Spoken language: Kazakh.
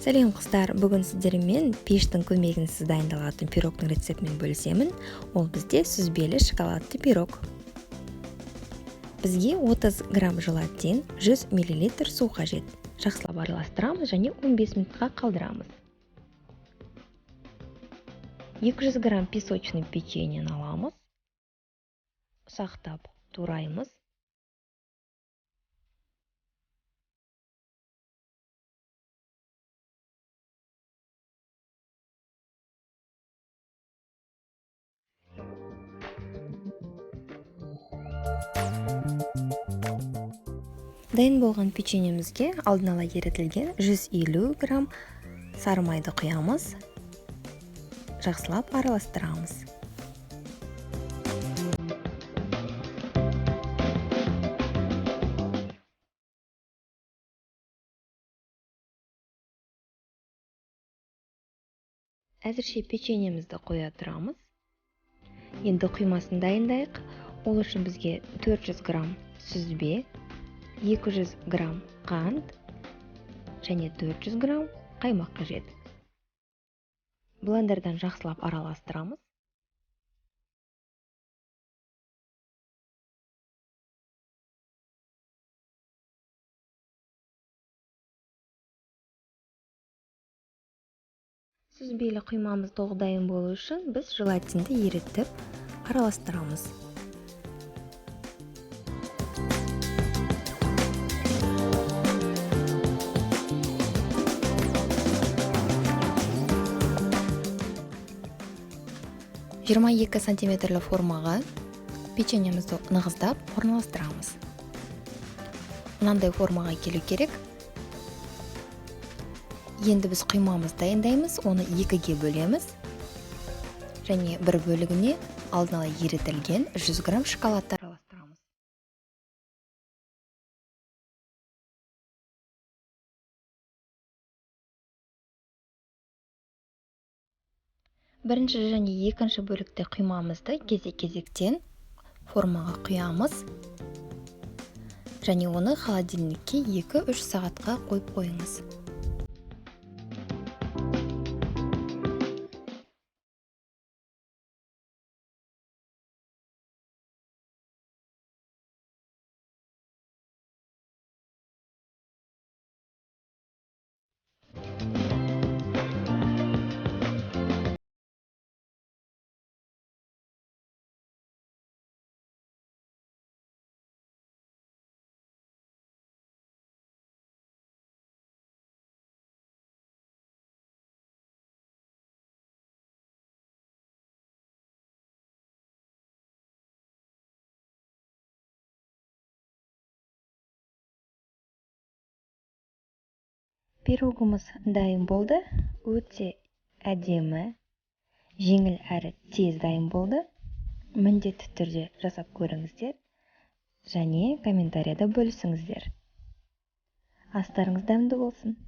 Сәлем қыздар, бүгін сіздермен пештің көмегінсіз дайындалатын пирогтың рецептімен бөлісемін. Ол бізде сүзбелі шоколадты пирог. Бізге 30 грамм желатин, 100 мл су қажет. Жақсылап араластырамыз және 15 минутқа қалдырамыз. 200 грамм песочный печеньені аламыз. Ұсақтап тураймыз. Дайын болған печеньемізге алдын ала ерітілген 150 грамм сары майды құямыз. Жақсылап араластырамыз. Әзірше печеньемізді қоя тұрамыз. Енді құймасын дайындайық. Ол үшін бізге 400 грамм сүзбе, 200 грамм қант және 400 грамм қаймақ қажет. Блендерден жақсылап араластырамыз. Сүзбелі құймамыз толық дайын болу үшін біз желатинді ерітіп араластырамыз. Жиырма 2 сантиметрлі формаға печеньемізді нығыздап орналастырамыз. Мынандай формаға келу керек. Енді біз құймамыз дайындаймыз, оны екіге бөлеміз және бір бөлігіне алдын ала ерітілген 100 грамм шоколадты араластырамыз. Бірінші және екінші бөлікте құймамызды кезек-кезектен формаға құямыз және оны холодильникке 2-3 сағатқа қойып қойыңыз. Пирогымыз дайын болды. Өте әдемі, жеңіл әрі тез дайын болды. Міндетті түрде жасап көріңіздер және комментарияда бөлісіңіздер. Астарыңыз дәмді болсын.